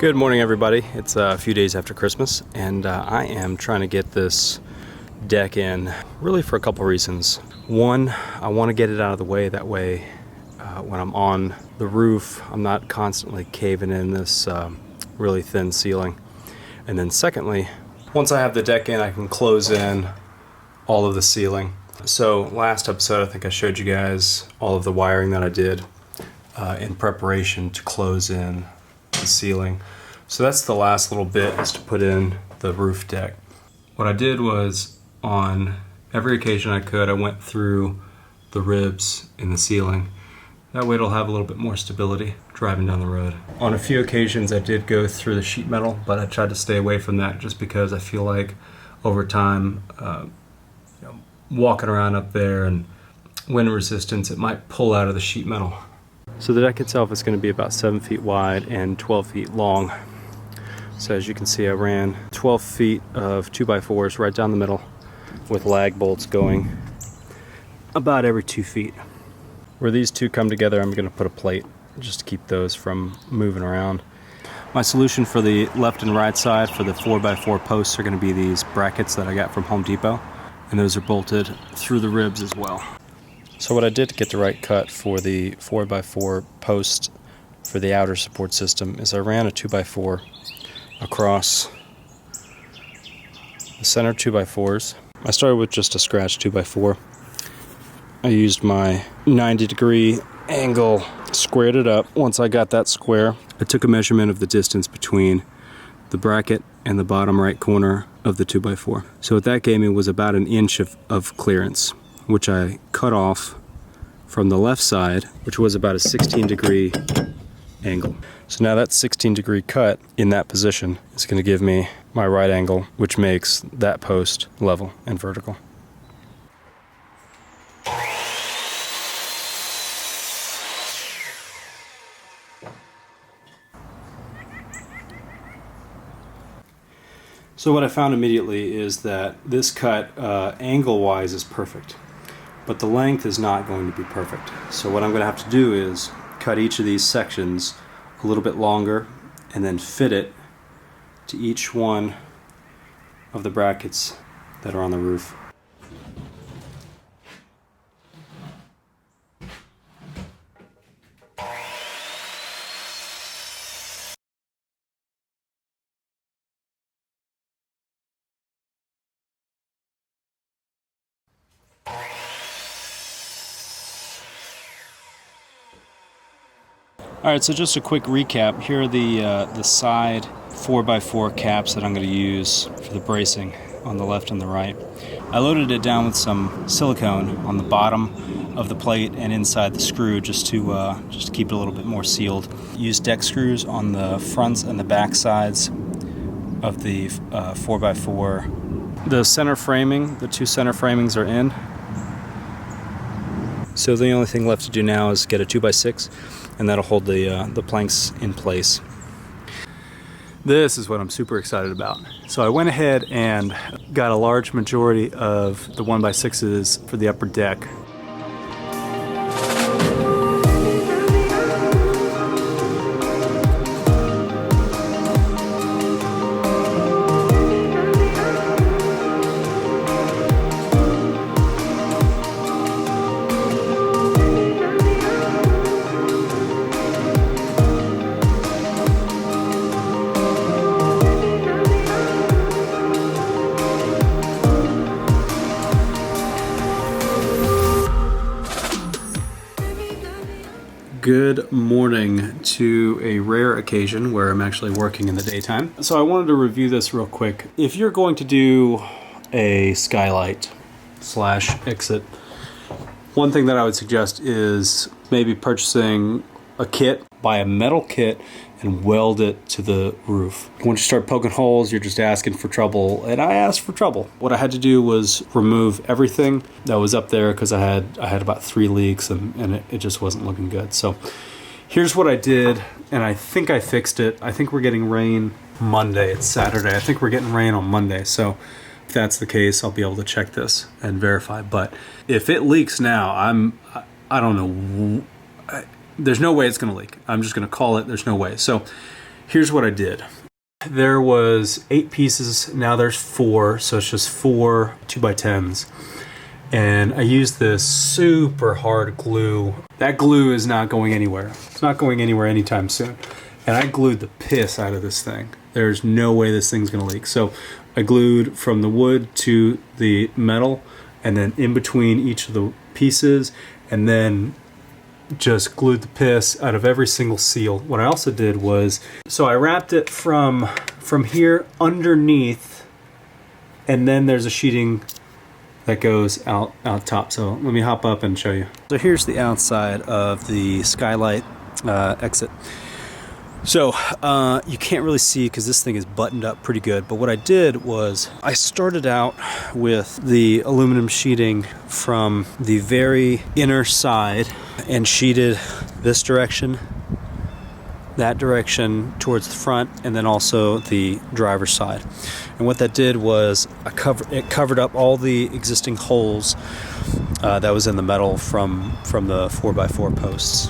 Good morning, everybody. It's a few days after Christmas, and I am trying to get this deck in really for a couple reasons. One, I want to get it out of the way. That way, when I'm on the roof, I'm not constantly caving in this really thin ceiling. And then secondly, once I have the deck in, I can close in all of the ceiling. So last episode, I think I showed you guys all of the wiring that I did in preparation to close in the ceiling. So that's the last little bit, is to put in the roof deck. What I did was, on every occasion I could, I went through the ribs in the ceiling. That way it'll have a little bit more stability driving down the road. On a few occasions I did go through the sheet metal, but I tried to stay away from that just because I feel like over time, walking around up there and wind resistance, it might pull out of the sheet metal. So the deck itself is going to be about 7 feet wide and 12 feet long. So as you can see, I ran 12 feet of 2x4s right down the middle with lag bolts going about every 2 feet. Where these two come together, I'm going to put a plate just to keep those from moving around. My solution for the left and right side for the 4x4 posts are going to be these brackets that I got from Home Depot, and those are bolted through the ribs as well. So what I did to get the right cut for the 4x4 post for the outer support system is I ran a 2x4 across the center 2x4s. I started with just a scratch 2x4. I used my 90-degree angle, squared it up. Once I got that square, I took a measurement of the distance between the bracket and the bottom right corner of the 2x4. So what that gave me was about an inch of clearance, which I cut off from the left side, which was about a 16-degree angle. So now that 16-degree cut in that position is going to give me my right angle, which makes that post level and vertical. So what I found immediately is that this cut angle-wise is perfect, but the length is not going to be perfect. So what I'm going to have to do is cut each of these sections a little bit longer and then fit it to each one of the brackets that are on the roof. Alright, so just a quick recap. Here are the side 4x4 caps that I'm going to use for the bracing on the left and the right. I loaded it down with some silicone on the bottom of the plate and inside the screw just to keep it a little bit more sealed. Used deck screws on the fronts and the back sides of the 4x4. The center framing, the two center framings are in. So the only thing left to do now is get a 2x6, and that'll hold the planks in place. This is what I'm super excited about. So I went ahead and got a large majority of the 1x6s for the upper deck. Good morning to a rare occasion where I'm actually working in the daytime. So I wanted to review this real quick. If you're going to do a skylight / exit, one thing that I would suggest is maybe purchasing a kit, buy a metal kit and weld it to the roof. Once you start poking holes, you're just asking for trouble, and I asked for trouble. What I had to do was remove everything that was up there because I had about 3 leaks and it just wasn't looking good. So here's what I did, and I think I fixed it. I think we're getting rain Monday. It's Saturday. I think we're getting rain on Monday. So if that's the case, I'll be able to check this and verify. But if it leaks now, I don't know. There's no way it's going to leak. I'm just going to call it. There's no way. So here's what I did. There was 8 pieces, now there's 4, so it's just 4 2x10s. And I used this super hard glue. That glue is not going anywhere. It's not going anywhere anytime soon. And I glued the piss out of this thing. There's no way this thing's gonna leak. So I glued from the wood to the metal, and then in between each of the pieces, and then just glued the piss out of every single seal. What I also did was, so I wrapped it from here underneath, and then there's a sheeting that goes out top. So let me hop up and show you. So here's the outside of the skylight exit. So you can't really see because this thing is buttoned up pretty good, but what I did was I started out with the aluminum sheeting from the very inner side and sheeted this direction, that direction towards the front, and then also the driver's side. And what that did was it covered up all the existing holes that was in the metal from the 4x4 posts.